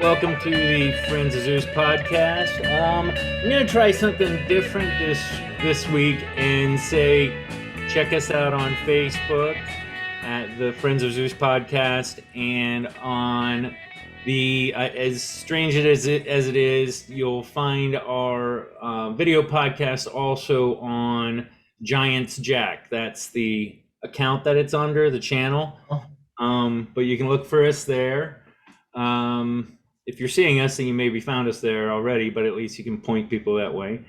Welcome to the Friends of Zeus podcast. I'm gonna try something different this week and say, check us out on Facebook at the Friends of Zeus podcast, and on the as strange as it is, you'll find our video podcast also on Giants Jack. That's the account that it's under, the channel. But you can look for us there. If you're seeing us, then you maybe found us there already, but at least you can point people that way.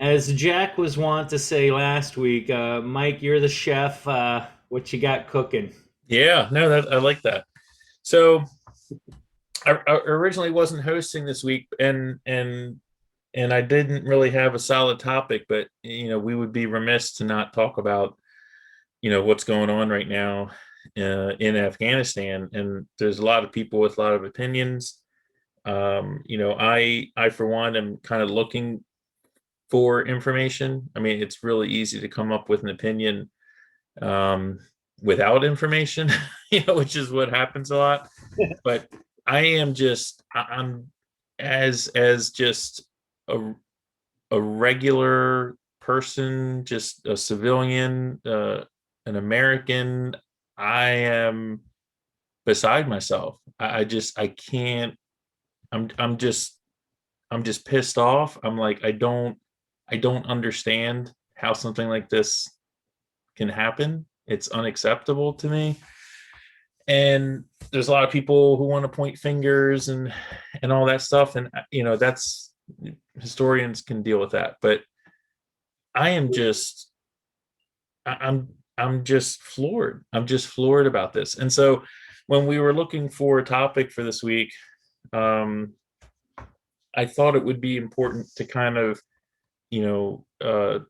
As Jack was wont to say last week, Mike, you're the chef. What you got cooking? Yeah, no, I like that. So I originally wasn't hosting this week, and I didn't really have a solid topic, but we would be remiss to not talk about what's going on right now in Afghanistan, and there's a lot of people with a lot of opinions. I for one am kind of looking for information. I mean, it's really easy to come up with an opinion um, without information, which is what happens a lot. But I'm as just a a regular person, just a civilian, an American. I am beside myself. I can't. I'm just pissed off. I'm like I don't understand how something like this can happen. It's unacceptable to me. And there's a lot of people who want to point fingers and all that stuff, and that's historians can deal with that. But I am just I'm just floored. I'm just floored about this. And so when we were looking for a topic for this week, um, I thought it would be important to kind of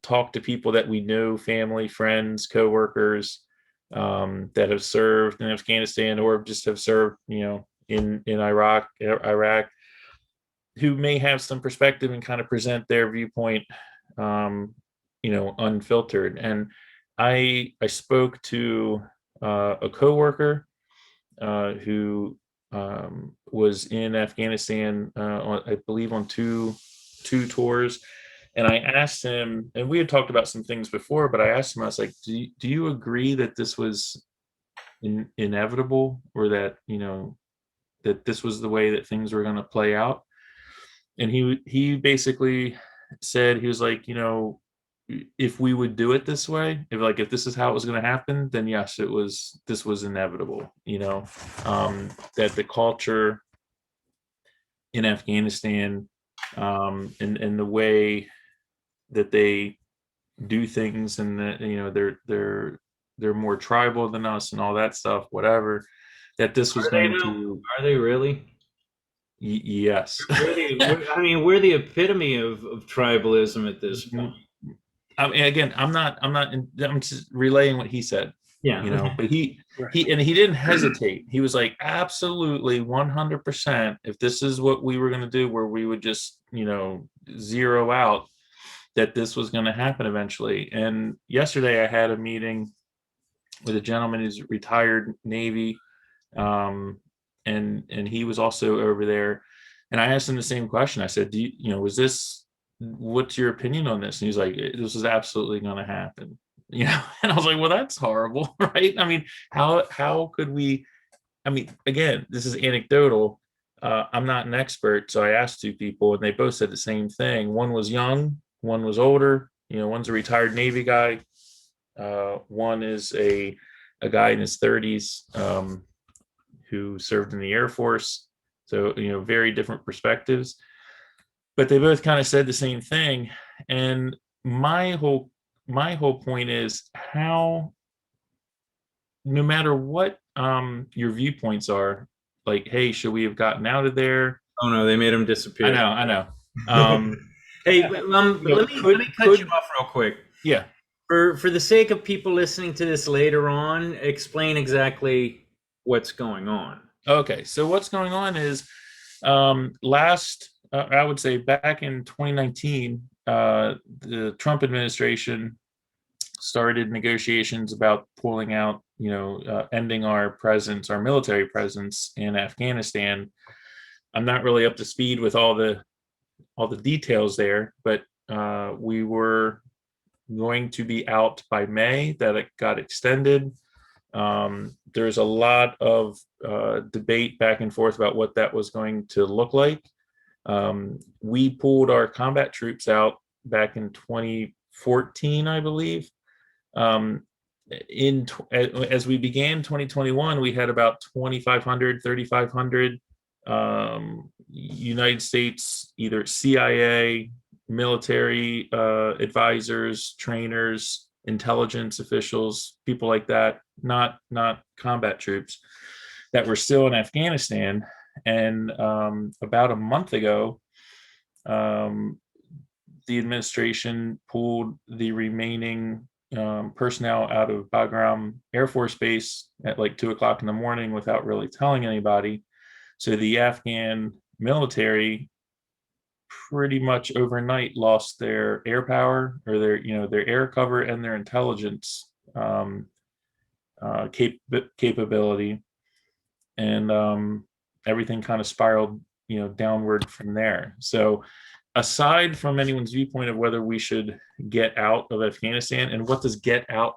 talk to people that we know, family, friends, coworkers, that have served in Afghanistan or just have served, in Iraq, who may have some perspective and kind of present their viewpoint, unfiltered. And I spoke to a coworker who was in Afghanistan, I believe on two tours. And I asked him, and we had talked about some things before, but I asked him, I was like, do you agree that this was inevitable, or that, that this was the way that things were going to play out? And he basically said, he was like, if we would do it this way, if this is how it was going to happen, then yes, this was inevitable, that the culture in Afghanistan, and the way that they do things, and that they're more tribal than us and all that stuff, whatever, that this was Are they going though? to Are they really? yes. We're the epitome of tribalism at this point. I mean, again, I'm just relaying what he said, Yeah. but he Right. he and he didn't hesitate. He was like, absolutely 100%, if this is what we were going to do, where we would just zero out, that this was going to happen eventually. And yesterday I had a meeting with a gentleman who's retired Navy, and he was also over there. And I asked him the same question. I said, was this, what's your opinion on this? And he's like, this is absolutely going to happen. And I was like, well, that's horrible, right? I mean, how could we? I mean, again, this is anecdotal. I'm not an expert, so I asked two people, and they both said the same thing. One was young, one was older. One's a retired Navy guy. One is a guy in his 30s, who served in the Air Force. So very different perspectives, but they both kind of said the same thing. And my whole point is, how, no matter what your viewpoints are, like, hey, should we have gotten out of there? Oh no, they made him disappear. I know. Um, Hey, let me cut you could off real quick. yeah. For the sake of people listening to this later on, explain exactly what's going on. Okay, so what's going on is, I would say back in 2019, the Trump administration started negotiations about pulling out, ending our presence, our military presence in Afghanistan. I'm not really up to speed with all the details there, but we were going to be out by May. That it got extended. There's a lot of debate back and forth about what that was going to look like. We pulled our combat troops out back in 2014, I believe. As we began 2021, we had about 2,500, 3,500 United States, either CIA, military advisors, trainers, intelligence officials, people like that, not combat troops, that were still in Afghanistan. And about a month ago, the administration pulled the remaining personnel out of Bagram Air Force Base at like 2 o'clock in the morning without really telling anybody. So the Afghan military pretty much overnight lost their air power, or their air cover and their intelligence capability, and everything kind of spiraled downward from there. So aside from anyone's viewpoint of whether we should get out of Afghanistan, and what does get out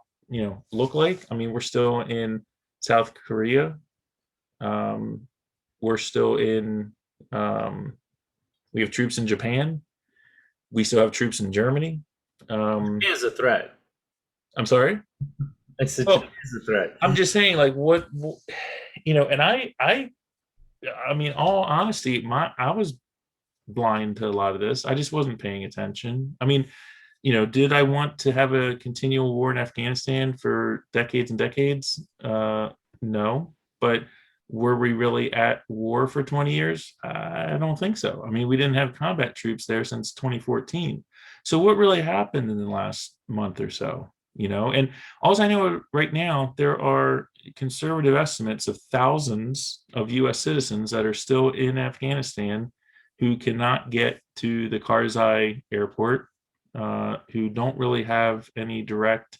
look like, I mean, we're still in South Korea. We're still in we have troops in Japan. We still have troops in Germany. Is a threat. I'm sorry. It's a threat. I'm just saying, like, what and I mean, all honesty, I was blind to a lot of this. I just wasn't paying attention. I mean, did I want to have a continual war in Afghanistan for decades and decades? No, but were we really at war for 20 years? I don't think so. I mean, we didn't have combat troops there since 2014. So what really happened in the last month or so? And all I know right now, there are conservative estimates of thousands of US citizens that are still in Afghanistan who cannot get to the Karzai airport, who don't really have any direct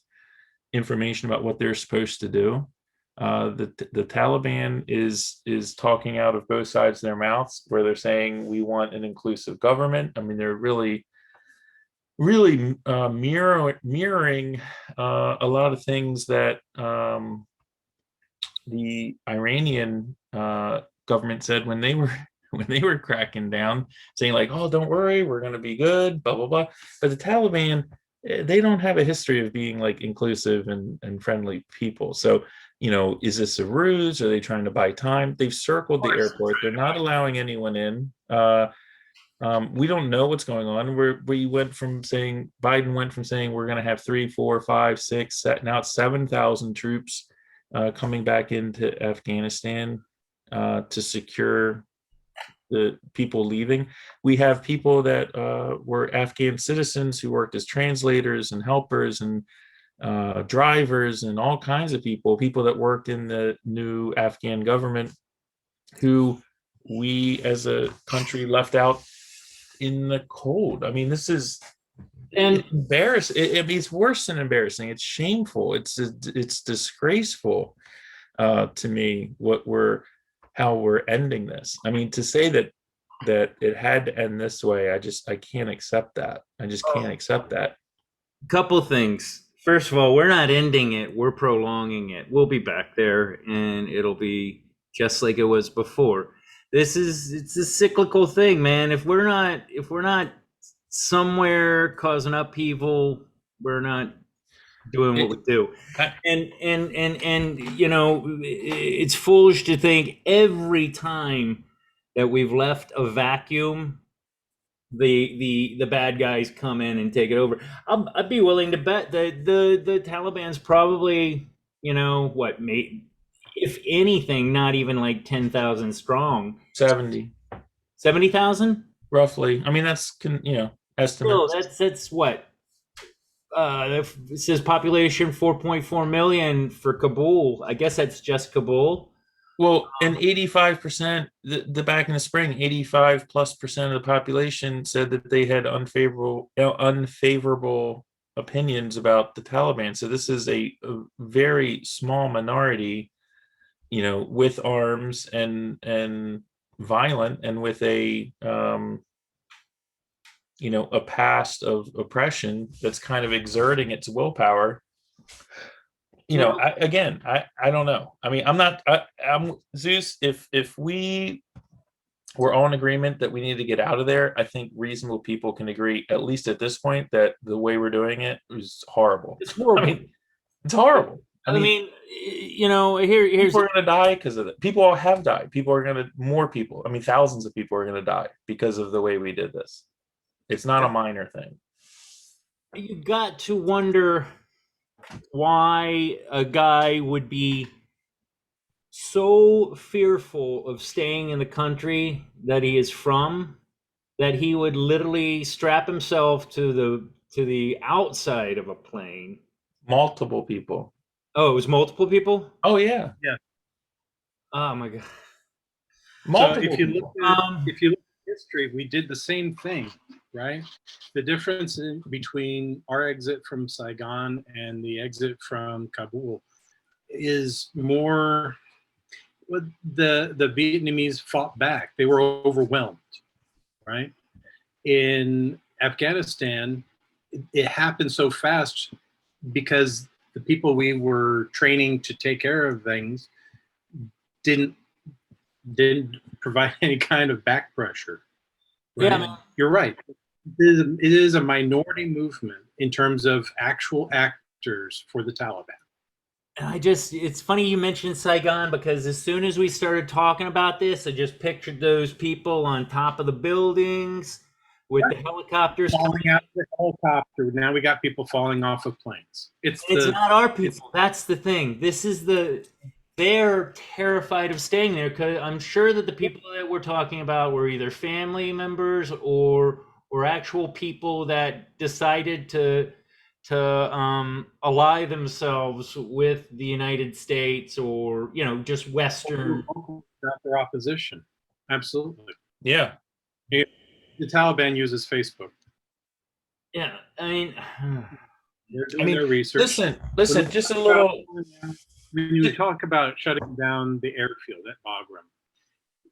information about what they're supposed to do. The Taliban is talking out of both sides of their mouths, where they're saying we want an inclusive government. I mean, they're really mirroring a lot of things that the Iranian government said when they were cracking down, saying like, "Oh, don't worry, we're going to be good," blah blah blah. But the Taliban, they don't have a history of being like inclusive and friendly people. So, is this a ruse? Are they trying to buy time? They've circled the airport. They're not allowing anyone in. We don't know what's going on. Biden went from saying we're going to have 3, 4, 5, 6, now it's 7,000 troops coming back into Afghanistan to secure the people leaving. We have people that were Afghan citizens who worked as translators and helpers and drivers and all kinds of people that worked in the new Afghan government, who we as a country left out in the cold. I mean, this is embarrassing. It's worse than embarrassing. It's shameful. It's disgraceful to me how we're ending this. I mean, to say that it had to end this way, I can't accept that. I just can't accept that. Couple things. First of all, we're not ending it, we're prolonging it. We'll be back there and it'll be just like it was before. It's a cyclical thing, man. If we're not somewhere causing upheaval, we're not doing what we do. And it's foolish to think every time that we've left a vacuum, the bad guys come in and take it over. I'd be willing to bet that the Taliban's probably, if anything, not even like 10,000 strong. 70,000 roughly. I mean, that's estimates. Still, that's what it says population 4.4 million for Kabul. I guess that's just Kabul. Well, and 85%, the back in the spring, 85+% of the population said that they had unfavorable opinions about the Taliban. So this is a very small minority, with arms and violent and with a a past of oppression that's kind of exerting its willpower. I don't know. I mean, I'm Zeus. If we were all in agreement that we need to get out of there, I think reasonable people can agree, at least at this point, that the way we're doing it is horrible. It's horrible. I mean, it's horrible. Here's people are going to die because of it. People all have died. More people. I mean, thousands of people are going to die because of the way we did this. It's not a minor thing. You got to wonder why a guy would be so fearful of staying in the country that he is from that he would literally strap himself to the outside of a plane. Multiple people. Oh, it was multiple people? Oh yeah. Yeah. Oh my God. So if you look at history, we did the same thing, right? The difference between our exit from Saigon and the exit from Kabul is more. The Vietnamese fought back. They were overwhelmed, right? In Afghanistan, it happened so fast because the people we were training to take care of things didn't provide any kind of back pressure. Right? Yeah, man. You're right. It is a minority movement in terms of actual actors for the Taliban. It's funny you mentioned Saigon because as soon as we started talking about this, I just pictured those people on top of the buildings with the helicopters falling out of the helicopter. Now we got people falling off of planes. It's not our people. That's the thing. They're terrified of staying there because I'm sure that the people that we're talking about were either family members or actual people that decided to ally themselves with the United States or just Western. Not their opposition. Absolutely. Yeah. The Taliban uses Facebook. Yeah, I mean, they're doing their research. Listen, just a little. When you talk about shutting down the airfield at Bagram,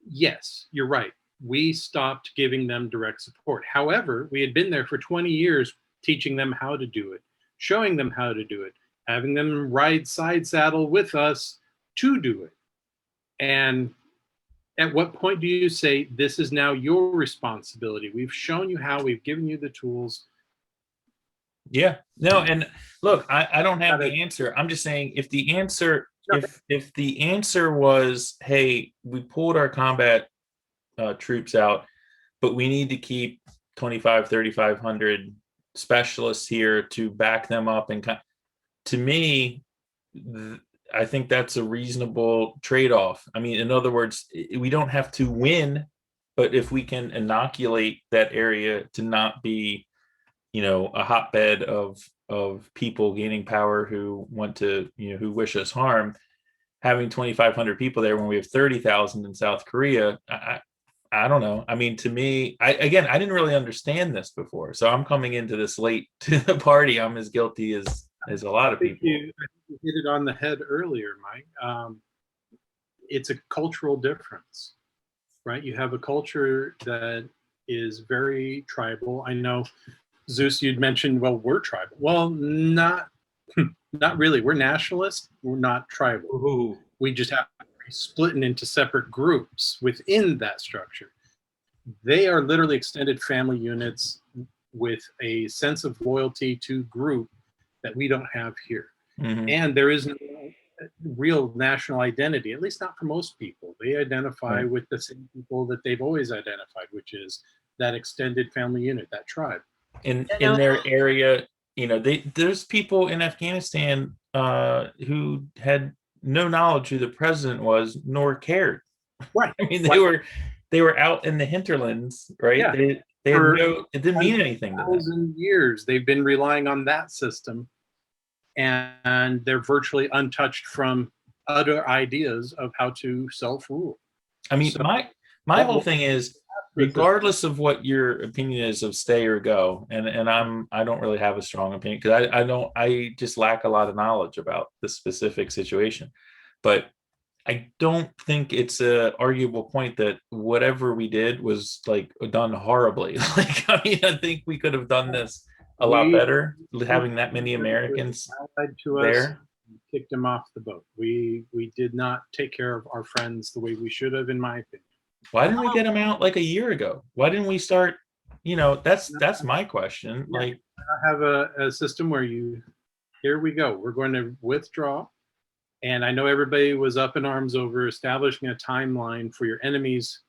yes, you're right. We stopped giving them direct support. However, we had been there for 20 years teaching them how to do it, showing them how to do it, having them ride side saddle with us to do it. And at what point do you say, this is now your responsibility? We've shown you how, we've given you the tools. Yeah, no, and look, I don't have the answer. I'm just saying if the answer was, hey, we pulled our combat troops out, but we need to keep 3,500 specialists here to back them up, and to me, I think that's a reasonable trade-off. I mean, in other words, we don't have to win, but if we can inoculate that area to not be a hotbed of people gaining power who want to, who wish us harm, having 2,500 people there when we have 30,000 in South Korea, I don't know. I mean, to me, I didn't really understand this before, so I'm coming into this late to the party. I'm as guilty as a lot of people. I think you hit it on the head earlier, Mike. It's a cultural difference, right? You have a culture that is very tribal. I know, Zeus, you'd mentioned, well, we're tribal. Well, not really. We're nationalists. We're not tribal. Ooh. We just have to be split into separate groups within that structure. They are literally extended family units with a sense of loyalty to group that we don't have here. Mm-hmm. And there is no real national identity, at least not for most people. They identify with the same people that they've always identified, which is that extended family unit, that tribe. In their area, there's people in Afghanistan who had no knowledge who the president was, nor cared. Right. I mean, they were out in the hinterlands, right? Yeah. They had it didn't mean anything to them. 1,000 years they've been relying on that system, and they're virtually untouched from other ideas of how to self-rule. I mean, so, my whole thing is, regardless of what your opinion is of stay or go, and I don't really have a strong opinion because I just lack a lot of knowledge about this specific situation. But I don't think it's a arguable point that whatever we did was like done horribly. Like, I mean, I think we could have done this a lot We better, having that many Americans allied to us, there. kicked them off the boat. We did not take care of our friends the way we should have, in my opinion. Why didn't we get them out like a year ago? Why didn't we start? That's my question. Yeah. Like, I have a system where here we go. We're going to withdraw. And I know everybody was up in arms over establishing a timeline for your enemies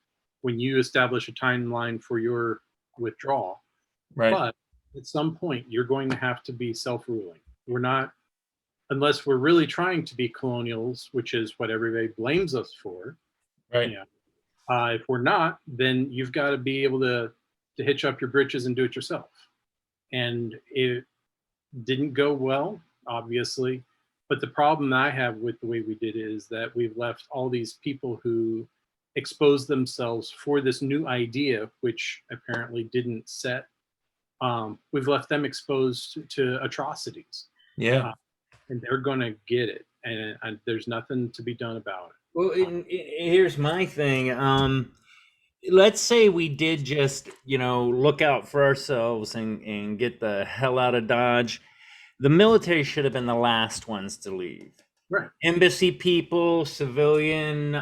when you establish a timeline for your withdrawal. right. But at some point, you're going to have to be self-ruling. We're not, unless we're really trying to be colonials, which is what everybody blames us for. Right. Yeah. If we're not, then you've got to be able to hitch up your britches and do it yourself. And it didn't go well, obviously. But the problem I have with the way we did it is that we've left all these people who exposed themselves for this new idea, which apparently didn't set. We've left them exposed to atrocities. Yeah. And they're going to get it. And there's nothing to be done about it. Well, here's my thing. Let's say we did just, look out for ourselves and get the hell out of Dodge. The military should have been the last ones to leave. Right. Embassy people, civilian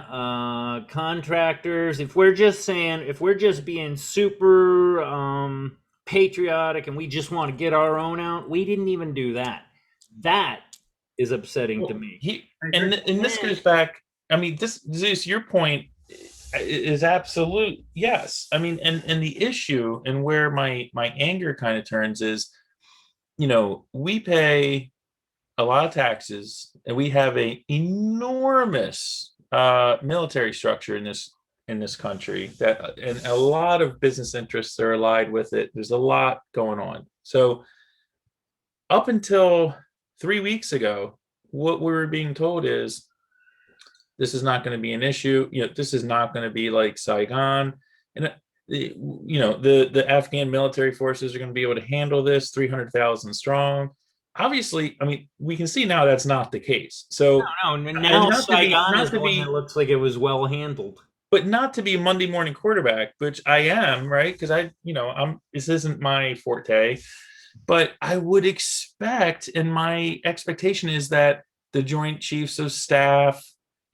contractors. If we're just being super patriotic and we just want to get our own out, we didn't even do that. That is upsetting to me. And this goes back. I mean, Zeus, your point is absolute. Yes. I mean, and the issue and where my anger kind of turns is, we pay a lot of taxes and we have a enormous military structure in this country and a lot of business interests are allied with it. There's a lot going on. So up until 3 weeks ago, what we were being told is this is not going to be an issue. This is not going to be like Saigon. And the Afghan military forces are going to be able to handle this, 300,000 strong. Obviously, I mean, we can see now that's not the case. So now Saigon is one that looks like it was well handled. But not to be a Monday morning quarterback, which I am, right? Because this isn't my forte. But I would expect, and my expectation is that the Joint Chiefs of Staff,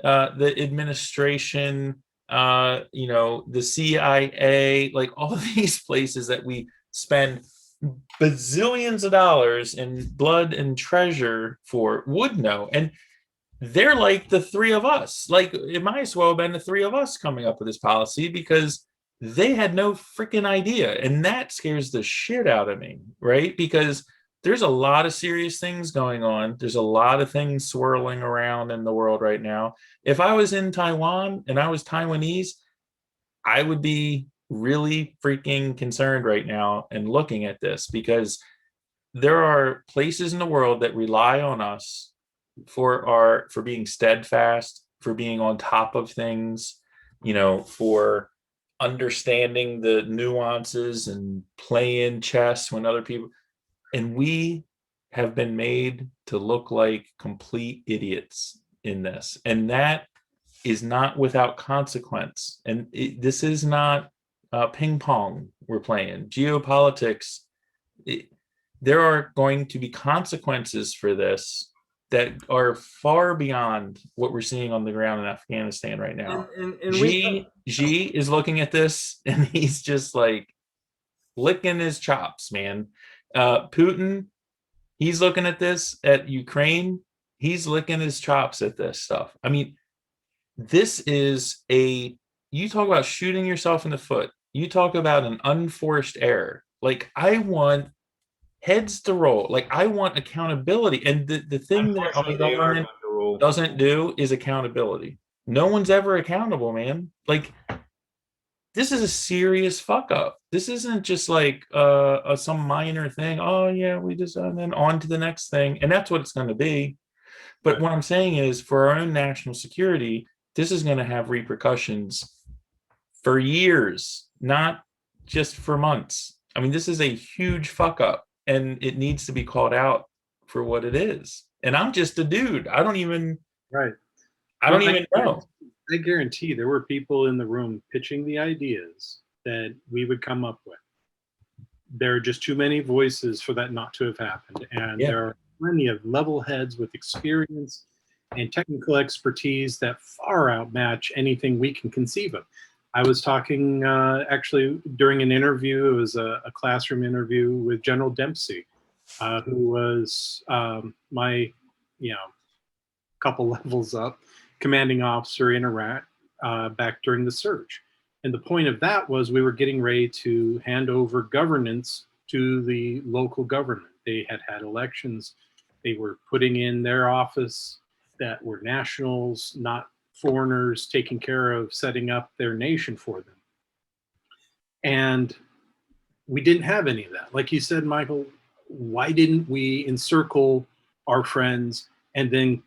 the administration, the CIA, like all of these places that we spend bazillions of dollars in blood and treasure for would know. And they're like the three of us. Like, it might as well have been the three of us coming up with this policy because they had no freaking idea. And that scares the shit out of me, right? Because there's a lot of serious things going on. There's a lot of things swirling around in the world right now. If I was in Taiwan and I was Taiwanese, I would be really freaking concerned right now and looking at this because there are places in the world that rely on us for being steadfast, for being on top of things, for understanding the nuances and playing chess when other people, and we have been made to look like complete idiots in this. And that is not without consequence. And this is not ping pong we're playing. Geopolitics, there are going to be consequences for this that are far beyond what we're seeing on the ground in Afghanistan right now. And Xi is looking at this and he's just like licking his chops, man. Putin, he's looking at this at Ukraine. He's licking his chops at this stuff. I mean, this is you talk about shooting yourself in the foot. You talk about an unforced error. Like, I want heads to roll. Like, I want accountability. And the thing that our government doesn't do is accountability. No one's ever accountable, man. Like, this is a serious fuck up. This isn't just like some minor thing. Oh yeah, we just and then on to the next thing. And that's what it's going to be. But what I'm saying is, for our own national security, this is going to have repercussions for years, not just for months. I mean, this is a huge fuck up. And it needs to be called out for what it is. And I'm just a dude. I don't even. Right. I don't even know. I guarantee there were people in the room pitching the ideas that we would come up with. There are just too many voices for that not to have happened. And there are plenty of level heads with experience and technical expertise that far outmatch anything we can conceive of. I was talking actually during an interview, it was a classroom interview with General Dempsey, who was my, couple levels up, commanding officer in Iraq back during the surge. And the point of that was we were getting ready to hand over governance to the local government. They had had elections. They were putting in their office that were nationals, not foreigners, taking care of setting up their nation for them. And we didn't have any of that. Like you said, Michael, why didn't we encircle our friends and then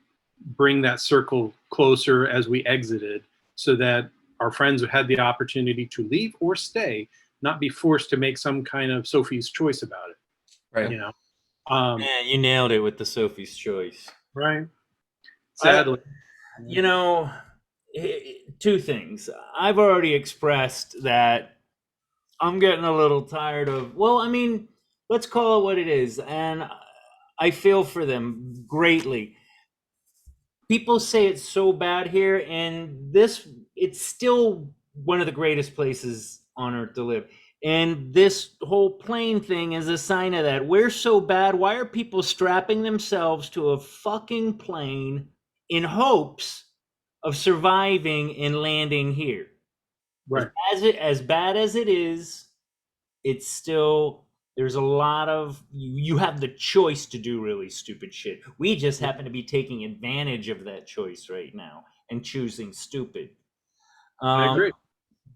bring that circle closer as we exited so that our friends had the opportunity to leave or stay, not be forced to make some kind of Sophie's choice about it. Right. Yeah, you nailed it with the Sophie's choice. Right. Sadly. Two things. I've already expressed that I'm getting a little tired of, let's call it what it is. And I feel for them greatly. People say it's so bad here, and it's still one of the greatest places on earth to live. And this whole plane thing is a sign of that. We're so bad. Why are people strapping themselves to a fucking plane in hopes of surviving and landing here? Right. As bad as it is, it's still, there's a lot of, you have the choice to do really stupid shit. We just happen to be taking advantage of that choice right now and choosing stupid. I agree.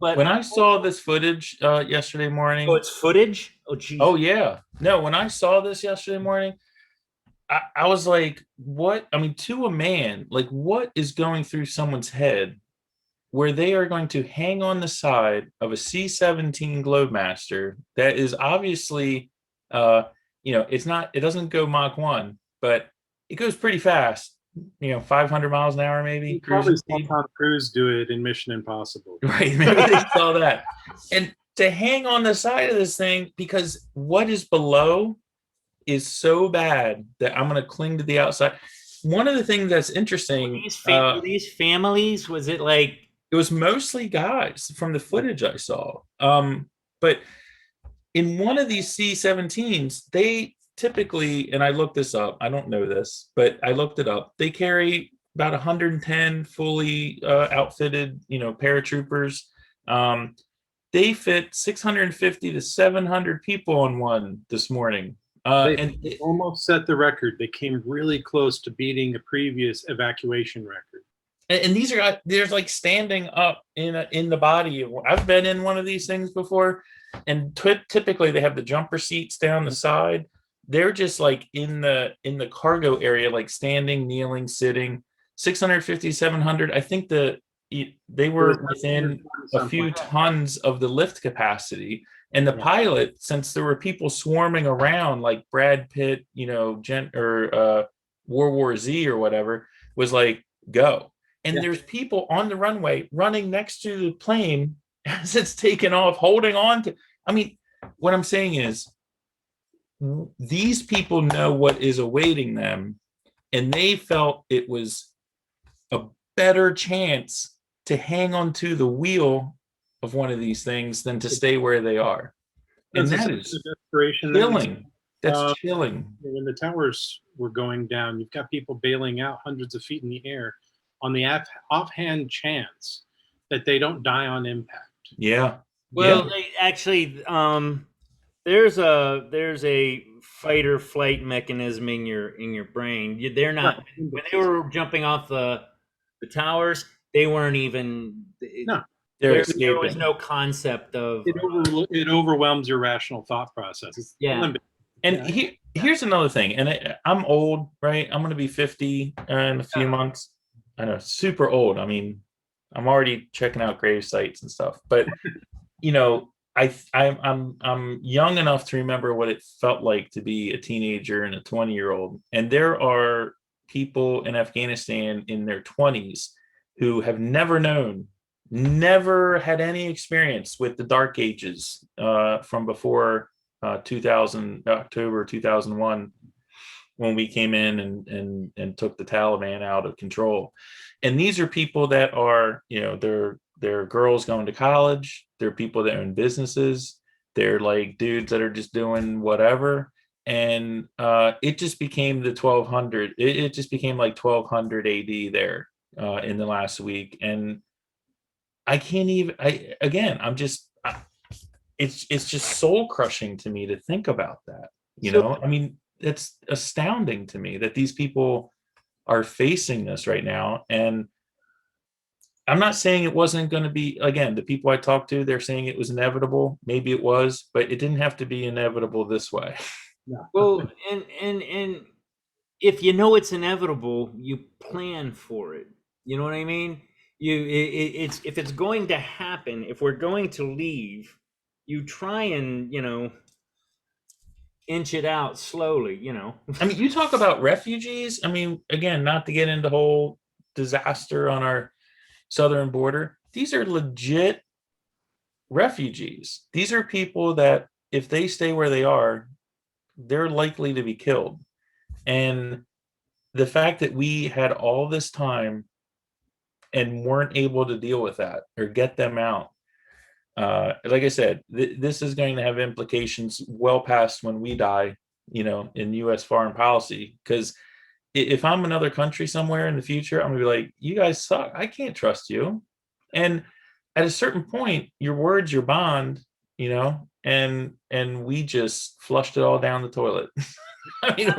But when I saw this footage yesterday morning. Oh, it's footage? Oh, geez. Oh, yeah. No, when I saw this yesterday morning, I was like, what? I mean, to a man, like, what is going through someone's head where they are going to hang on the side of a C-17 Globemaster that is obviously, it doesn't go Mach 1, but it goes pretty fast. 500 miles an hour, maybe. You probably saw Tom Cruise do it in Mission Impossible. Right, maybe they saw that. And to hang on the side of this thing, because what is below is so bad that I'm going to cling to the outside. One of the things that's interesting. These families, was it like? It was mostly guys from the footage I saw. But in one of these C-17s, they typically, and I looked this up, I don't know this, but I looked it up. They carry about 110 fully outfitted, paratroopers. They fit 650 to 700 people on one this morning. They almost set the record. They came really close to beating a previous evacuation record. And these are, there's like standing up in the body. I've been in one of these things before, and typically they have the jumper seats down the side. They're just like in the cargo area, like standing, kneeling, sitting. 650, 700. I think they were within a few tons of the lift capacity. And the pilot, since there were people swarming around like Brad Pitt, World War Z or whatever, was like, go. And there's people on the runway running next to the plane as it's taken off, holding on to. I mean, what I'm saying is these people know what is awaiting them, and they felt it was a better chance to hang onto the wheel of one of these things than to stay where they are. And that is chilling. That's chilling. When the towers were going down, you've got people bailing out hundreds of feet in the air on the offhand chance that they don't die on impact. Yeah. Well, they actually, there's a fight or flight mechanism in your brain. They're not, when they were jumping off the towers, they weren't even. No. There was no concept of. It overwhelms your rational thought process. It's limited. And here's another thing. And I'm old, right? I'm going to be 50 in a few months. I know, super old. I mean, I'm already checking out grave sites and stuff. But I'm young enough to remember what it felt like to be a teenager and a 20-year-old. And there are people in Afghanistan in their 20s who have never had any experience with the Dark Ages from before 2000, October 2001, when we came in and took the Taliban out of control. And these are people that are, they're girls going to college, they're people that own businesses, they're like dudes that are just doing whatever. And it just became the 1200. It just became like 1200 AD there in the last week. And I can't even. It's just soul crushing to me to think about that. I mean, it's astounding to me that these people are facing this right now. And I'm not saying it wasn't going to be, again, the people I talked to, they're saying it was inevitable. Maybe it was, but it didn't have to be inevitable this way. Well, and if you know it's inevitable, you plan for it. You know what I mean? It's if it's going to happen, if we're going to leave, you try and inch it out slowly. I mean, you talk about refugees. I mean, again, not to get into whole disaster on our southern border. These are legit refugees. These are people that if they stay where they are, they're likely to be killed. And the fact that we had all this time and weren't able to deal with that or get them out, like I said, this is going to have implications well past when we die, in U.S. foreign policy. Because if I'm another country somewhere in the future, I'm gonna be like, you guys suck. I can't trust you. And at a certain point, your word's your bond, and we just flushed it all down the toilet. I mean,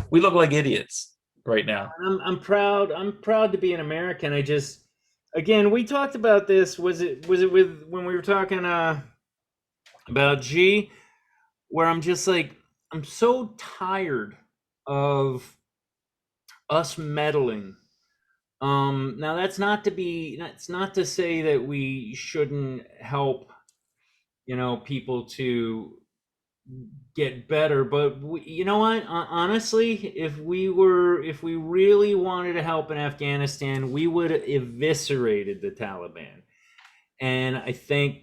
we look like idiots right now. I'm proud to be an American. Again, we talked about this. Was it with when we were talking about G, where I'm just like, I'm so tired of us meddling. Now that's not to say that we shouldn't help, people to get better, but you know what? Honestly, if we really wanted to help in Afghanistan, we would have eviscerated the Taliban. And I think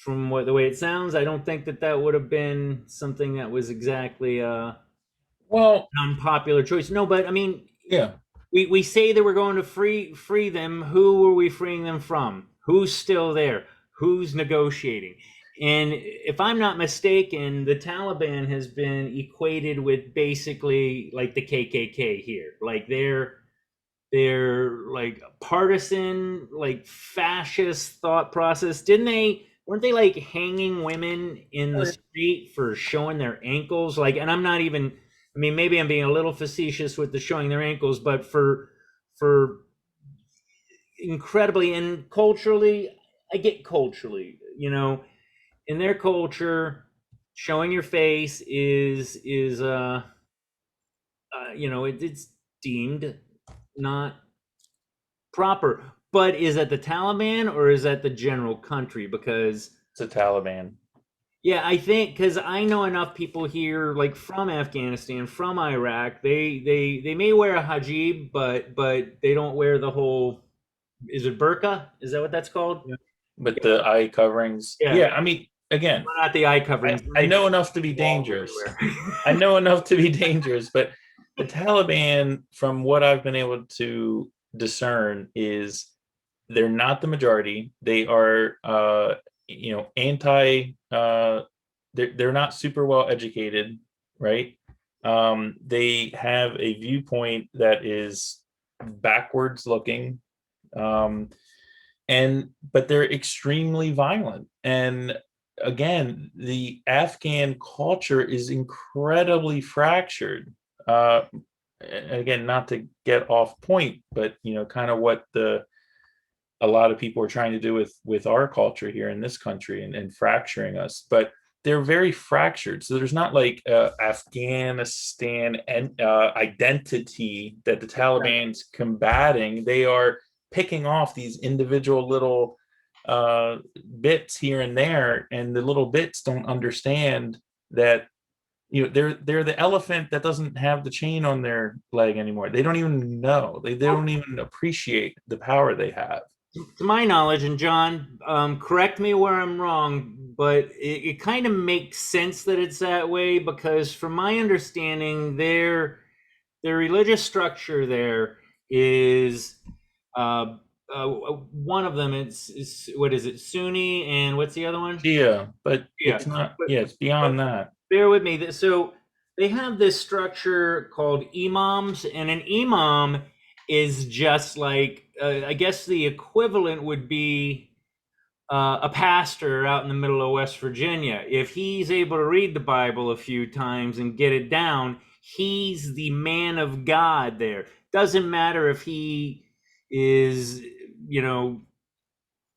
from the way it sounds, I don't think that would have been something that was exactly well, unpopular choice. No, but I mean, yeah, we say that we're going to free them. Who are we freeing them from? Who's still there? Who's negotiating? And if I'm not mistaken, the Taliban has been equated with basically like the KKK here. Like they're like partisan, like fascist thought process. Weren't they like hanging women in the street for showing their ankles? Like, and I'm not even, I mean, maybe I'm being a little facetious with the showing their ankles, but for incredibly, and culturally, I get culturally, in their culture, showing your face is it's deemed not proper. But is that the Taliban or is that the general country? Because it's a Taliban. Yeah, I think because I know enough people here, like from Afghanistan, from Iraq. They may wear a hijab, but they don't wear the whole. Is it burqa? Is that what that's called? Yeah. But the eye coverings. Yeah, I mean, again, well, not the eye coverings. I know enough to be dangerous. I know enough to be dangerous, but the Taliban, from what I've been able to discern, is they're not the majority. They are, anti. They're not super well educated, right? They have a viewpoint that is backwards looking. But they're extremely violent. And again, the Afghan culture is incredibly fractured. Again, not to get off point, but kind of what a lot of people are trying to do with our culture here in this country and fracturing us. But they're very fractured. So there's not like Afghanistan identity that the Taliban's combating. They are picking off these individual little bits here and there, and the little bits don't understand that they're the elephant that doesn't have the chain on their leg anymore. They don't even know. They don't even appreciate the power they have. To my knowledge, and John, correct me where I'm wrong, but it kind of makes sense that it's that way, because from my understanding, their religious structure there is uh, one of them. It's what is it, Sunni, and what's the other one? Yeah, but Yeah. it's not. Yeah, it's beyond that. Bear with me. So they have this structure called imams, and an imam is just like, I guess the equivalent would be a pastor out in the middle of West Virginia. If he's able to read the Bible a few times and get it down, he's the man of God there. Doesn't matter if he is,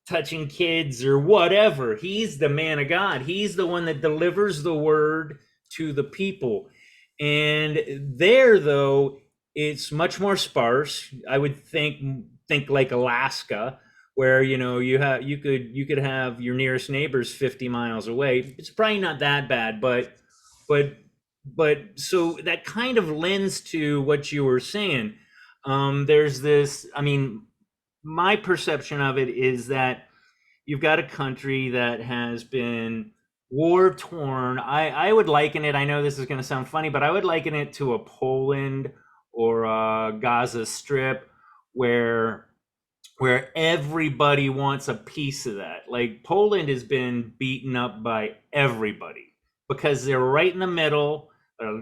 touching kids or whatever. He's the man of God. He's the one that delivers the word to the people. And there, though, it's much more sparse. I would think like Alaska, where you could have your nearest neighbors 50 miles away. It's probably not that bad, but so that kind of lends to what you were saying. There's this, I mean, my perception of it is that you've got a country that has been war torn. I would liken it, I know this is going to sound funny, but I would liken it to a Poland or a Gaza Strip, where everybody wants a piece of that. Like, Poland has been beaten up by everybody because they're right in the middle.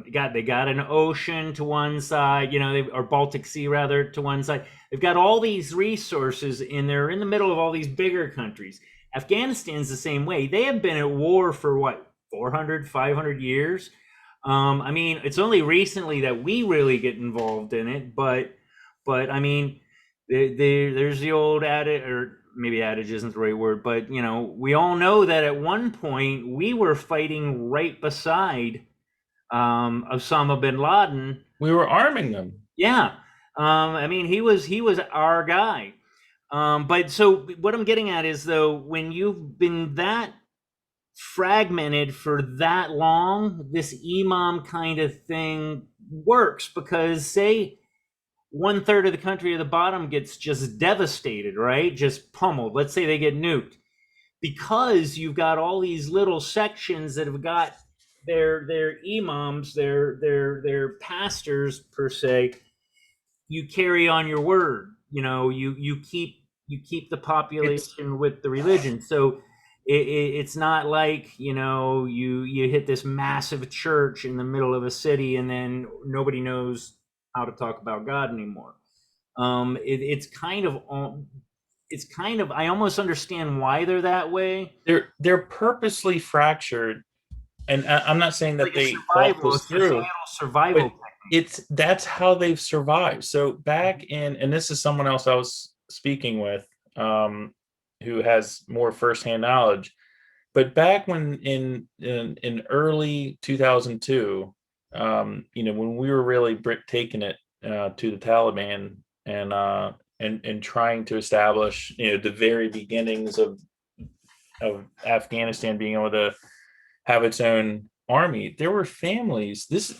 They got an ocean to one side, or Baltic Sea rather, to one side. They've got all these resources, and they're in the middle of all these bigger countries. Afghanistan's the same way. They have been at war for what, 400, 500 years? I mean, it's only recently that we really get involved in it, but I mean, there's the old adage, or maybe adage isn't the right word, but we all know that at one point we were fighting right beside Osama bin Laden. We were arming them. Yeah. I mean, he was our guy. But so what I'm getting at is, though, when you've been that fragmented for that long, this imam kind of thing works, because say 1/3 of the country at the bottom gets just devastated, right? Just pummeled. Let's say they get nuked, because you've got all these little sections that have got their imams, their pastors per se. You carry on your word. You keep the population with the religion. So it's not like you hit this massive church in the middle of a city and then nobody knows how to talk about God anymore. It's kind of, I almost understand why they're that way. They're purposely fractured, and I'm not saying that like they thought this through. Survival. That's how they've survived. So back in, and this is someone else I was speaking with, who has more firsthand knowledge, but back when in early 2002, when we were really taking it to the Taliban and trying to establish the very beginnings of Afghanistan being able to have its own army, there were families. This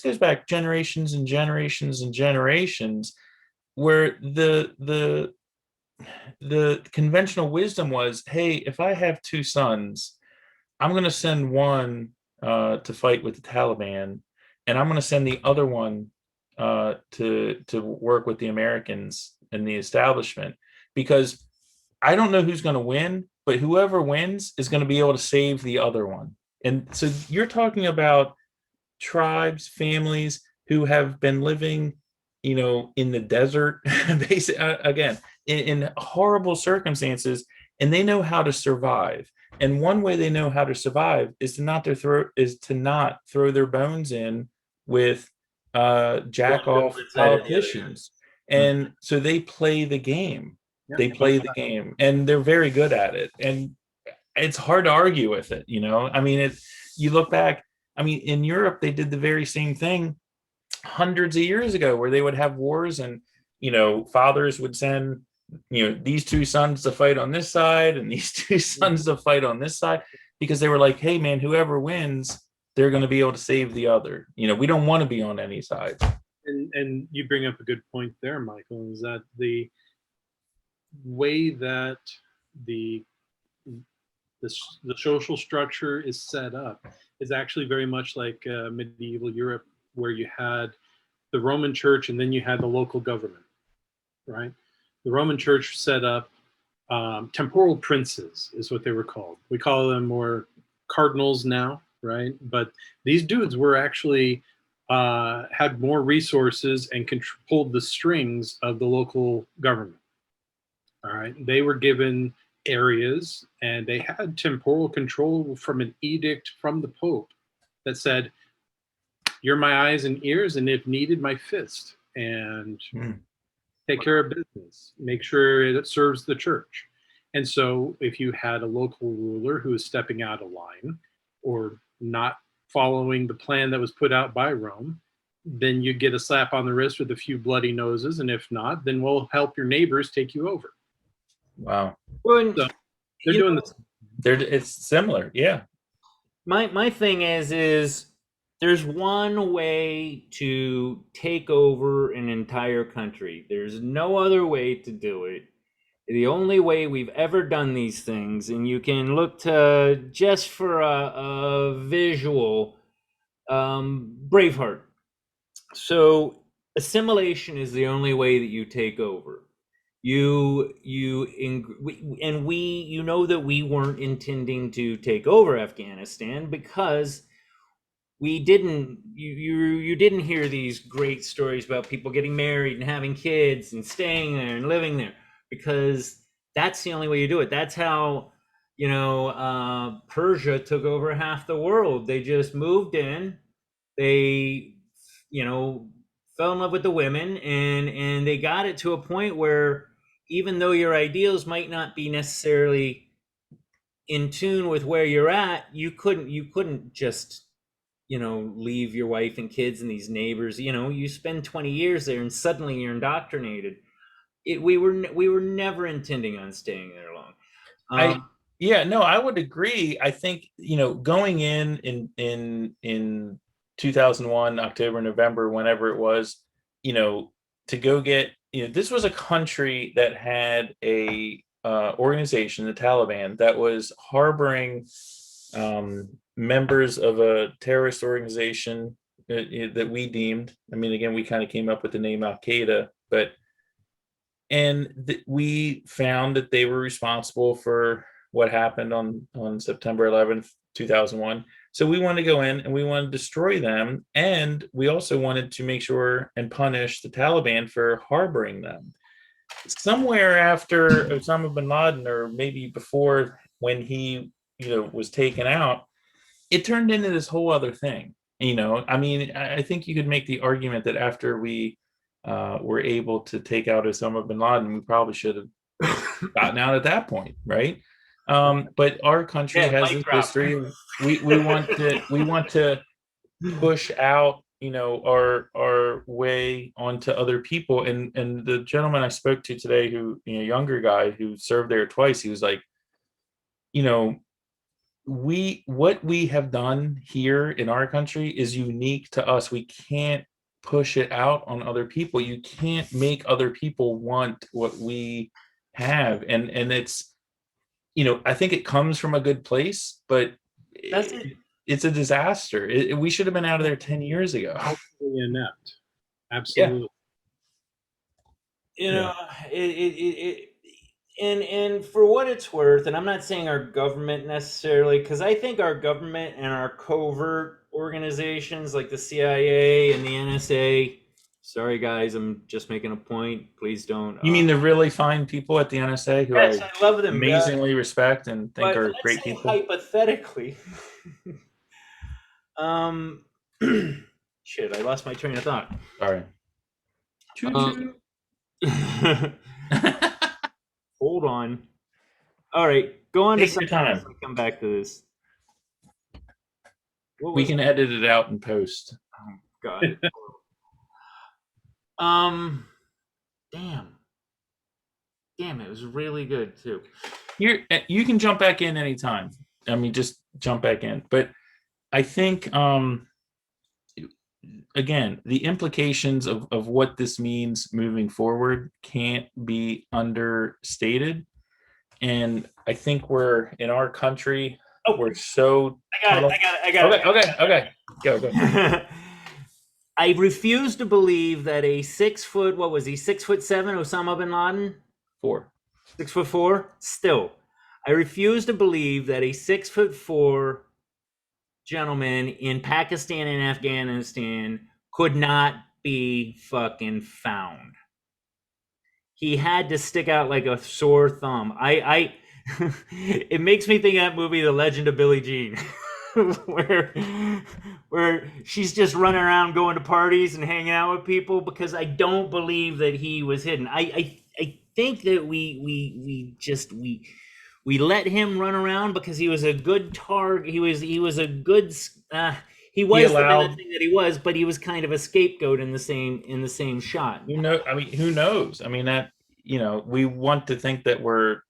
goes back generations and generations and generations, where the conventional wisdom was, hey, if I have two sons, I'm going to send one to fight with the Taliban, and I'm going to send the other one to work with the Americans and the establishment, because I don't know who's going to win, but whoever wins is going to be able to save the other one. And so you're talking about tribes, families who have been living, in the desert, basically, again, in horrible circumstances, and they know how to survive. And one way they know how to survive is to not throw their bones in with jack off politicians. And so they play the game. They play the game, and they're very good at it. And it's hard to argue with it. I mean, you look back, I mean, in Europe, they did the very same thing hundreds of years ago, where they would have wars, and, fathers would send, these two sons to fight on this side and these two sons to fight on this side, because they were like, hey man, whoever wins they're going to be able to save the other. We don't want to be on any side. And you bring up a good point there, Michael, is that the way that the social structure is set up is actually very much like medieval Europe, where you had the Roman Church and then you had the local government, right? The Roman Church set up temporal princes, is what they were called. We call them more cardinals now, right? But these dudes were actually had more resources and pulled the strings of the local government. All right, they were given areas and they had temporal control from an edict from the Pope that said, "You're my eyes and ears, and if needed, my fist." And take care of business, make sure it serves the church. And so if you had a local ruler who was stepping out of line or not following the plan that was put out by Rome, then you get a slap on the wrist with a few bloody noses. And if not, then we'll help your neighbors take you over. Wow. Well, so they're doing this. It's similar. Yeah. My thing is there's one way to take over an entire country. There's no other way to do it. The only way we've ever done these things, and you can look to, just for a visual, Braveheart. So assimilation is the only way that you take over. You know that we weren't intending to take over Afghanistan because we didn't. You didn't hear these great stories about people getting married and having kids and staying there and living there, because that's the only way you do it. That's how Persia took over half the world. They just moved in. They fell in love with the women, and they got it to a point where, even though your ideals might not be necessarily in tune with where you're at, you couldn't just leave your wife and kids and these neighbors. You spend 20 years there and suddenly you're indoctrinated. We were never intending on staying there long. I would agree. I think going in 2001, October, November, whenever it was, to go get, this was a country that had a organization, the Taliban, that was harboring members of a terrorist organization that we deemed, again, we kind of came up with the name Al Qaeda, we found that they were responsible for what happened on September 11th, 2001. So we wanted to go in and we wanted to destroy them. And we also wanted to make sure and punish the Taliban for harboring them. Somewhere after Osama bin Laden, or maybe before, when he was taken out, it turned into this whole other thing. I think you could make the argument that after we were able to take out Osama bin Laden, we probably should have gotten out at that point, right? But our country has a history. We want to push out our way onto other people. And the gentleman I spoke to today, who younger guy who served there twice, he was like, what we have done here in our country is unique to us. We can't push it out on other people. You can't make other people want what we have. And it's, I think it comes from a good place, but it's a disaster. We should have been out of there 10 years ago. Absolutely inept. Absolutely. Yeah. And for what it's worth, and I'm not saying our government necessarily, because I think our government and our covert organizations like the CIA and the NSA, sorry guys, I'm just making a point, please don't. You mean the really fine people at the NSA who I love them, amazingly respect and think are great people? Hypothetically, shit, I lost my train of thought. Sorry. Hold on. All right, go on. Take your time. Come back to this. We can edit it out in post. Oh God. Damn, it was really good too. You can jump back in anytime. Just jump back in. But I think again, the implications of what this means moving forward can't be understated. And I think we're in our country, we're so I got it. Okay. Go. I refuse to believe that a 6 foot, what was he, 6'7", Osama bin Laden? 4. 6'4"? Still. I refuse to believe that a 6'4" gentleman in Pakistan and Afghanistan could not be fucking found. He had to stick out like a sore thumb. It makes me think of that movie, The Legend of Billie Jean, where she's just running around going to parties and hanging out with people, because I don't believe that he was hidden. I think that we let him run around because he was a good target. He was a good. He was the bad thing that he was, but he was kind of a scapegoat in the same shot. I mean, who knows? I mean, that, we want to think that we're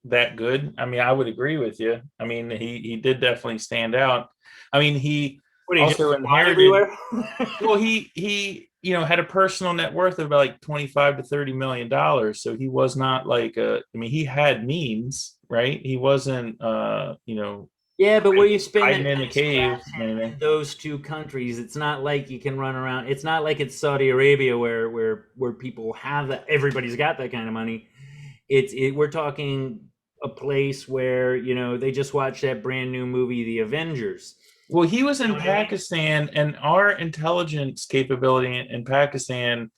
that good. I mean, I would agree with you. I mean, he did definitely stand out. I mean, he also inherited. Well, he had a personal net worth of about like $25 to $30 million. So he was not like he had means, right? He wasn't Yeah, but where you spend in the cave in those two countries, it's not like you can run around. It's not like it's Saudi Arabia where people have that. Everybody's got that kind of money. We're talking a place where they just watched that brand new movie, The Avengers. Well, he was in Pakistan, and our intelligence capability in Pakistan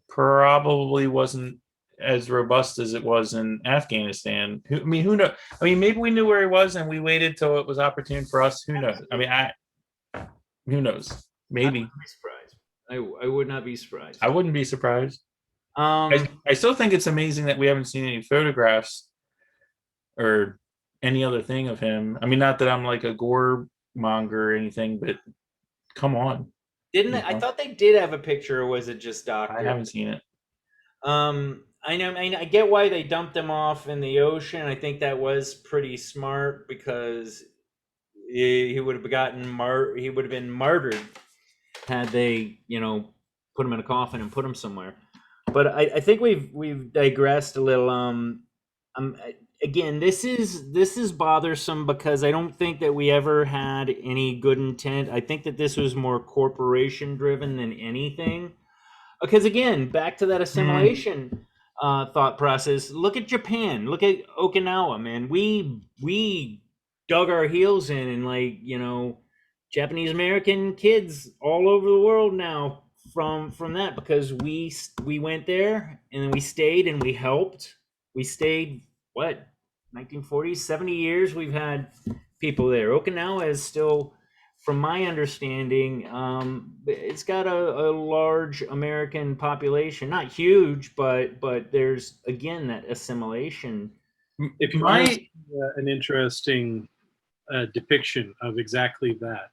probably wasn't as robust as it was in Afghanistan. Who knows? I mean, maybe we knew where he was and we waited till it was opportune for us. Who knows? I mean, who knows? Maybe. I would be surprised. I would not be surprised. I wouldn't be surprised. I still think it's amazing that we haven't seen any photographs or any other thing of him. I mean, not that I'm like a gore monger or anything, but come on. I thought they did have a picture, or was it just doctor? I haven't seen it. I know. I get why they dumped him off in the ocean. I think that was pretty smart, because he would have been martyred had they, put him in a coffin and put him somewhere. But I think we've digressed a little. Again, this is bothersome, because I don't think that we ever had any good intent. I think that this was more corporation driven than anything. Because again, back to that assimilation thought process. Look at Japan. Look at Okinawa, man. We dug our heels in, and Japanese American kids all over the world now from that, because we went there and then we stayed and we helped. We stayed 1940s, 70 years. We've had people there. Okinawa is still, from my understanding, it's got a large American population, not huge, but there's again that assimilation. If you want an interesting depiction of exactly that,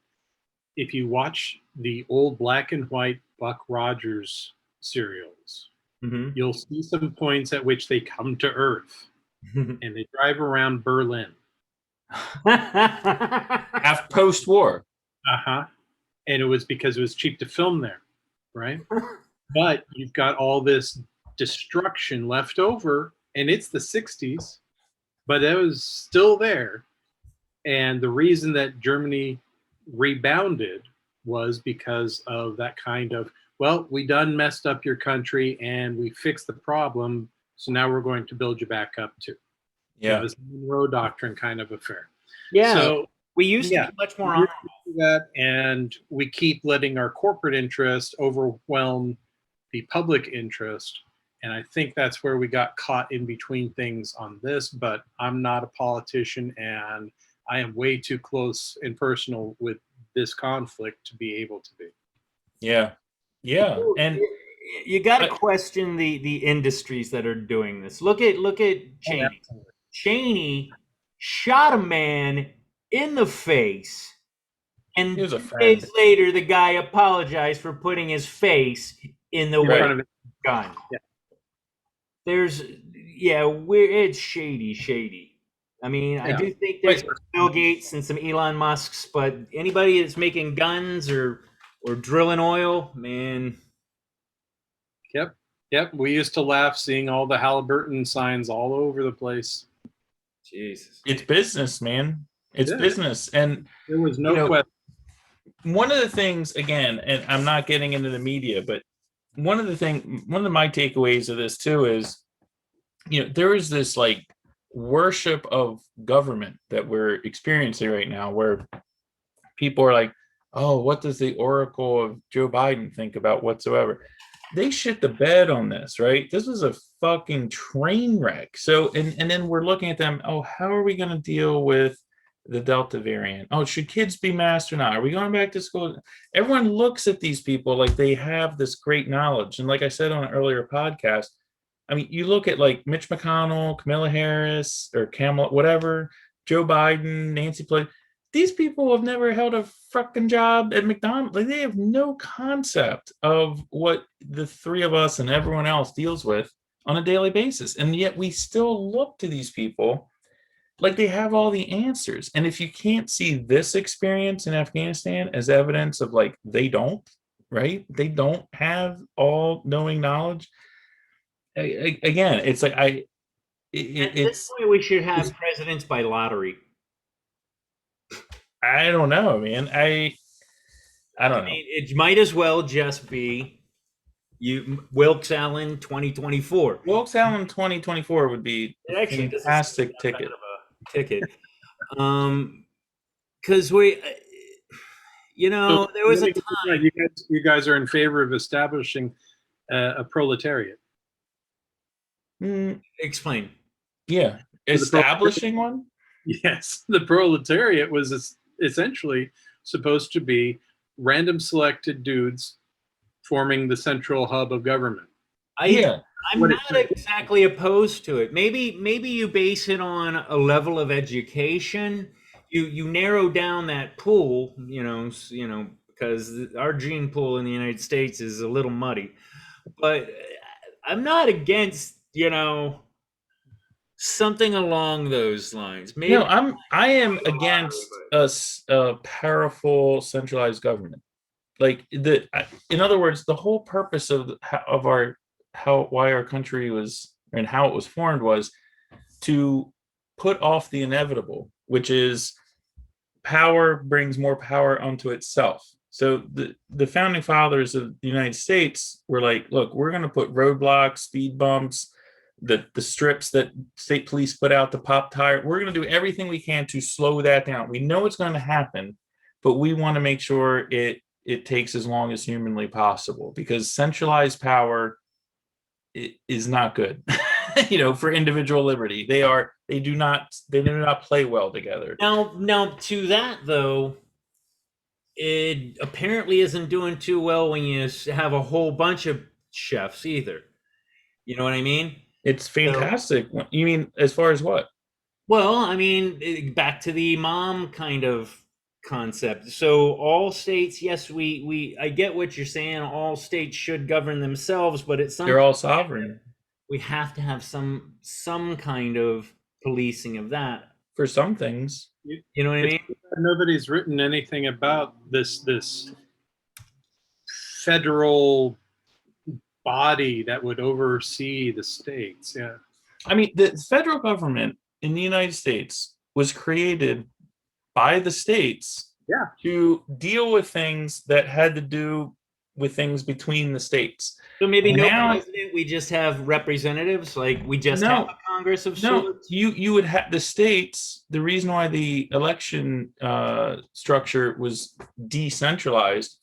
if you watch the old black and white Buck Rogers serials, you'll see some points at which they come to Earth and they drive around Berlin. After post-war. And it was because it was cheap to film there, right? But you've got all this destruction left over, and it's the 60s, but it was still there. And the reason that Germany rebounded was because of that kind of, well, we done messed up your country and we fixed the problem, so now we're going to build you back up too. Yeah. It was a Monroe Doctrine kind of affair. Yeah. So we used to be much more honorable. That, and we keep letting our corporate interest overwhelm the public interest. And I think that's where we got caught in between things on this, but I'm not a politician and I am way too close and personal with this conflict to be able to be. Yeah. And you got to question the industries that are doing this. Look at Cheney. Cheney shot a man in the face, and days later the guy apologized for putting his face in the way of the gun. It's shady. I mean, I do think there's some Bill Gates and some Elon Musks, but anybody that's making guns or drilling oil, man. Yep. We used to laugh seeing all the Halliburton signs all over the place. Jesus. It's business, man. It's business. And there was no question. One of the things, again, and I'm not getting into the media, but one of my takeaways of this too is, there is this like worship of government that we're experiencing right now, where people are like, oh, what does the Oracle of Joe Biden think about whatsoever? They shit the bed on this, right? This is a fucking train wreck. So, and then we're looking at them, oh, how are we going to deal with the Delta variant? Oh, should kids be masked or not? Are we going back to school? Everyone looks at these people like they have this great knowledge. And like I said on an earlier podcast, I mean, you look at like Mitch McConnell, Kamala Harris, or Kamala, whatever, Joe Biden, Nancy Pelosi. These people have never held a fucking job at McDonald's. Like, they have no concept of what the three of us and everyone else deals with on a daily basis. And yet we still look to these people like they have all the answers. And if you can't see this experience in Afghanistan as evidence of like they don't, right? They don't have all knowing knowledge. Again, it's like at this point we should have presidents by lottery. I don't know, man. I don't know. It might as well just be Wilkes Allen 2024. Wilkes Allen 2024 would be a fantastic ticket. Because we, there was a time. You guys are in favor of establishing a proletariat. Explain. Yeah, establishing one. Yes, the proletariat was essentially supposed to be random selected dudes forming the central hub of government. I'm not exactly opposed to it. Maybe you base it on a level of education. You narrow down that pool, because our gene pool in the United States is a little muddy. But I'm not against, something along those lines. Maybe I am against a powerful centralized government. Like in other words, the whole purpose of why our country was and how it was formed was to put off the inevitable, which is power brings more power unto itself. So the founding fathers of the United States were like, look, we're going to put roadblocks, speed bumps, the strips that state police put out to pop tire. We're going to do everything we can to slow that down. We know it's going to happen, but we want to make sure it takes as long as humanly possible, because centralized power is not good, for individual liberty. They do not play well together. Now to that though, it apparently isn't doing too well when you have a whole bunch of chefs either. You know what I mean? It's fantastic. So, you mean as far as what? Well, I mean, back to the mom kind of concept. So all states, yes, I get what you're saying. All states should govern themselves, but they're all sovereign. We have to have some kind of policing of that for some things. You know what I mean? Nobody's written anything about this federal body that would oversee the states. Yeah. I mean, the federal government in the United States was created by the states to deal with things that had to do with things between the states. So maybe no president, we just have representatives, like we just have a Congress of sorts? You would have the states. The reason why the election structure was decentralized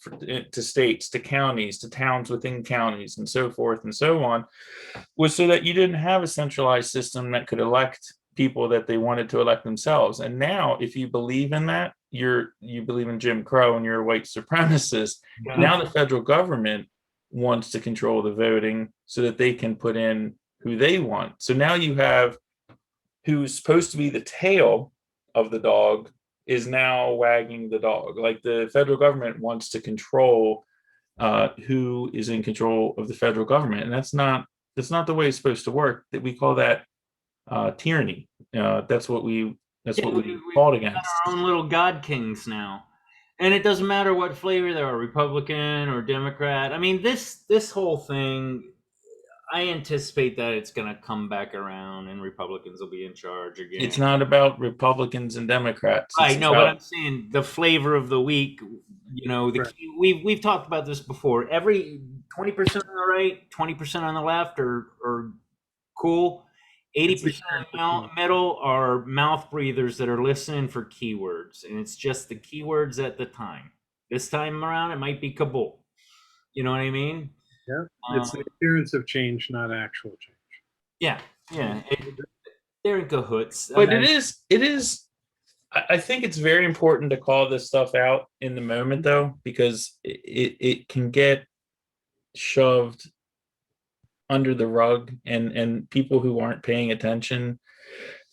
to states, to counties, to towns within counties, and so forth and so on, was so that you didn't have a centralized system that could elect people that they wanted to elect themselves. And now, if you believe in that, you believe in Jim Crow and you're a white supremacist. Yeah. Now the federal government wants to control the voting so that they can put in who they want. So now you have who's supposed to be the tail of the dog is now wagging the dog. Like the federal government wants to control who is in control of the federal government. And that's not the way it's supposed to work. That we call that tyranny. That's what we we fought got against. our own little god kings now. And it doesn't matter what flavor they are, Republican or Democrat. I mean, this whole thing, I anticipate that it's going to come back around and Republicans will be in charge again. It's not about Republicans and Democrats. I know, but I'm saying the flavor of the week. You know, we've talked about this before. Every 20% on the right, 20% on the left are cool. 80% in the middle are mouth breathers that are listening for keywords, and it's just the keywords at the time. This time around, it might be Kabul. You know what I mean? Yeah, it's the appearance of change, not actual change. Yeah, they're in cahoots. But it is. I think it's very important to call this stuff out in the moment, though, because it can get shoved under the rug, and people who aren't paying attention,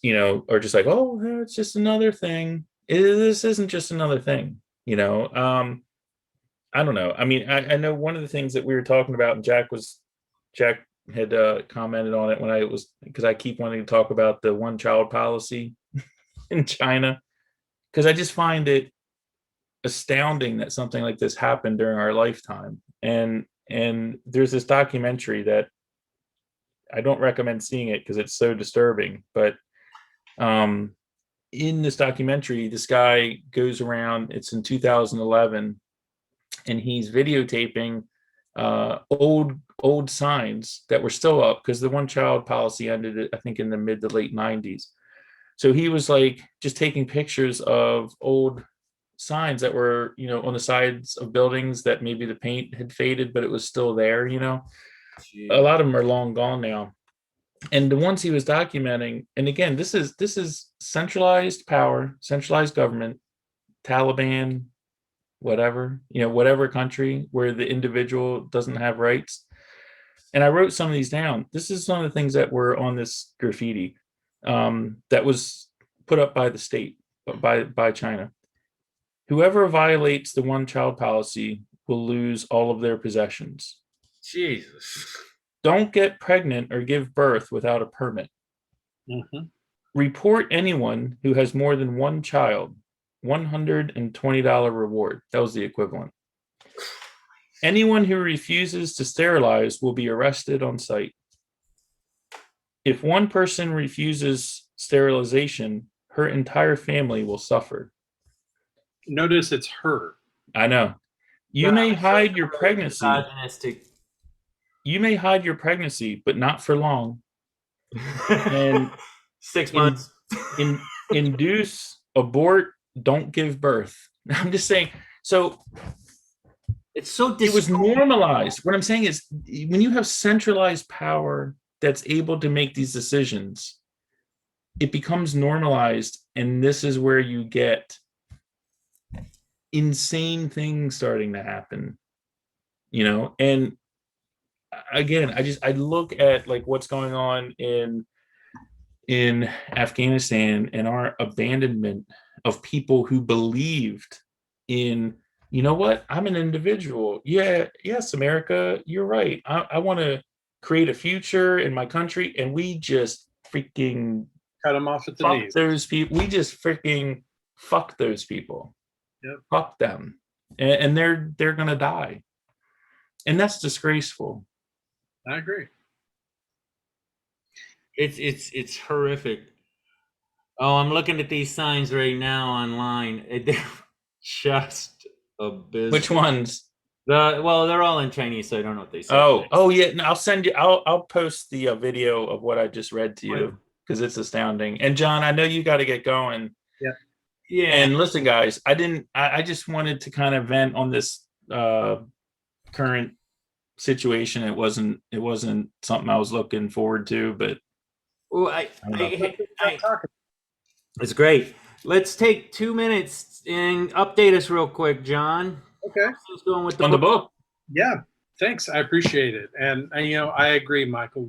are just like, oh, it's just another thing. This isn't just another thing, I don't know. I mean, I know one of the things that we were talking about, and Jack had commented on it because I keep wanting to talk about the one-child policy in China, because I just find it astounding that something like this happened during our lifetime. And there's this documentary that I don't recommend seeing it because it's so disturbing. But in this documentary, this guy goes around, it's in 2011, and he's videotaping old signs that were still up because the one-child policy ended, I think, in the mid to late 90s. So he was like just taking pictures of old signs that were, on the sides of buildings that maybe the paint had faded, but it was still there. Jeez. A lot of them are long gone now. And the ones he was documenting, and again, this is centralized power, centralized government, Taliban, whatever country where the individual doesn't have rights. And I wrote some of these down. This is some of the things that were on this graffiti that was put up by the state, by China. Whoever violates the one-child policy will lose all of their possessions. Jesus. Don't get pregnant or give birth without a permit. Mm-hmm. Report anyone who has more than one child. $120 reward. That was the equivalent. Anyone who refuses to sterilize will be arrested on sight. If one person refuses sterilization, her entire family will suffer. Notice it's her. I know. You may hide your pregnancy. Misogynistic. You may hide your pregnancy, but not for long. And 6 months. Induce, abort, don't give birth. I'm just saying. So it's so it was normalized. What I'm saying is, when you have centralized power that's able to make these decisions, it becomes normalized, and this is where you get insane things starting to happen. And again, I look at like what's going on in Afghanistan and our abandonment of people who believed in, what, I'm an individual. Yes, America, you're right. I want to create a future in my country, and we just freaking cut them off at the knees. Those people. We just freaking fuck those people. Yep. Fuck them, and they're gonna die, and that's disgraceful. I agree. It's horrific. Oh, I'm looking at these signs right now online. They're just abysmal. Which ones? They're all in Chinese, so I don't know what they say. Oh yeah. No, I'll send you. I'll post the video of what I just read to you because it's astounding. And John, I know you got to get going. Yeah. Yeah. And listen, guys, I just wanted to kind of vent on this current situation. It wasn't something I was looking forward to, but it's great. Let's take 2 minutes and update us real quick, John. Okay. How's going with the book? Yeah, thanks. I appreciate it. And I agree, Michael.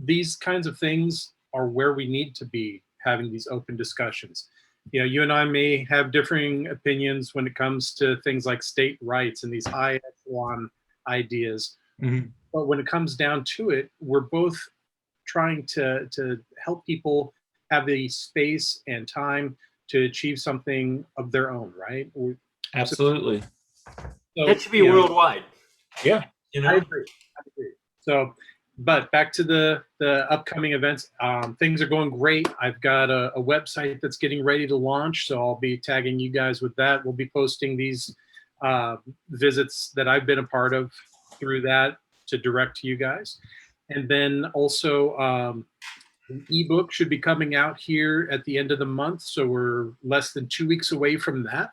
These kinds of things are where we need to be having these open discussions. You and I may have differing opinions when it comes to things like state rights and these high echelon ideas. Mm-hmm. But when it comes down to it, we're both trying to help people have the space and time to achieve something of their own, right? Absolutely. So, that should be worldwide. Yeah. I agree. So, but back to the upcoming events. Things are going great. I've got a website that's getting ready to launch, so I'll be tagging you guys with that. We'll be posting these visits that I've been a part of through that to direct to you guys. And then also an ebook should be coming out here at the end of the month. So we're less than 2 weeks away from that.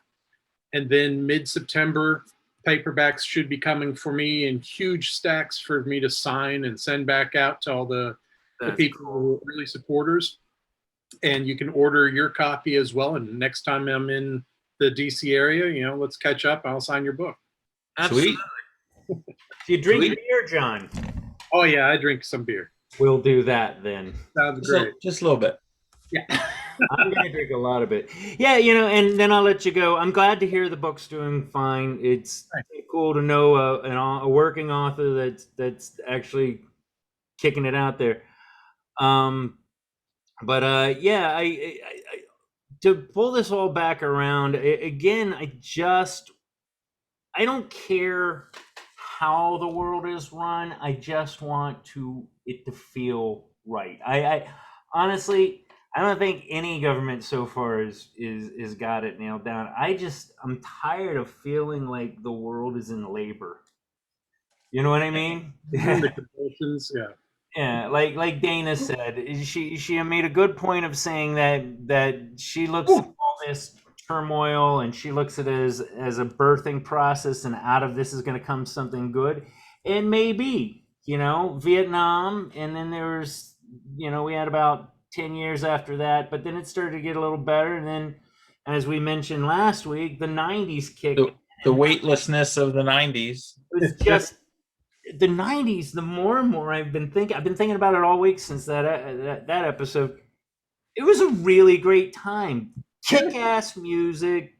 And then mid-September, paperbacks should be coming for me in huge stacks for me to sign and send back out to all the people who are early supporters. And you can order your copy as well. And next time I'm in the DC area, let's catch up. I'll sign your book. Absolutely. Sweet. Do you drink beer, John? Oh yeah, I drink some beer. We'll do that then. Sounds great. Just a little bit. Yeah. I'm gonna drink a lot of it. Yeah, and then I'll let you go. I'm glad to hear the book's doing fine. It's cool to know a working author that's actually kicking it out there. But yeah, I to pull this all back around again, I don't care how the world is run. I just want it to feel right. I honestly, I don't think any government so far is got it nailed down. I'm tired of feeling like the world is in labor. You know what I mean? The convulsions, yeah. Yeah, like Dana said, she made a good point of saying that she looks at all this turmoil and she looks at it as a birthing process, and out of this is going to come something good. It may be, Vietnam, and then there was, we had about 10 years after that, but then it started to get a little better, and then, as we mentioned last week, the 90s kicked. The weightlessness of the 90s. It was just the 90s. The more and more I've been thinking about it all week since that episode. It was a really great time. Kick-ass music,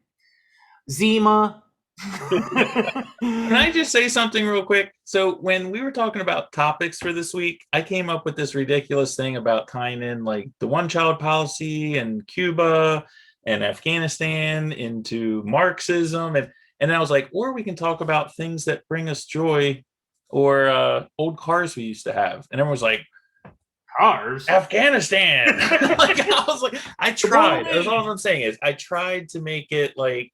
Zima. Can I just say something real quick? So when we were talking about topics for this week, I came up with this ridiculous thing about tying in like the one-child policy and Cuba and Afghanistan into Marxism, and I was like, or we can talk about things that bring us joy, or old cars we used to have, and everyone was like, cars, Afghanistan. I was like, I tried. That's all I'm saying is I tried to make it like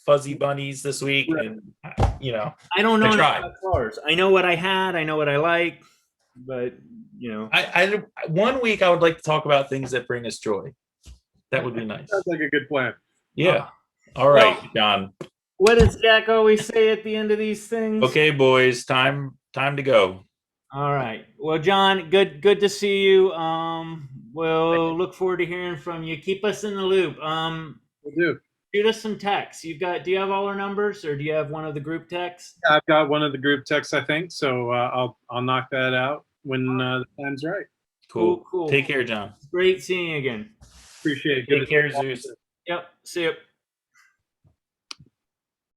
fuzzy bunnies this week, and I don't know about cars. I know what I had. I know what I like, but I 1 week I would like to talk about things that bring us joy. That would be nice. Sounds like a good plan. Yeah. All right, John. What does Jack always say at the end of these things? Okay, boys, time to go. All right. Well, John, good to see you. We'll look forward to hearing from you. Keep us in the loop. We'll do. Shoot us some texts. Do you have all our numbers, or do you have one of the group texts? Yeah, I've got one of the group texts, I think. So I'll knock that out when the time's right. Cool. Take care, John. Great seeing you again. Appreciate it. Take care, Zeus. Yep. See you.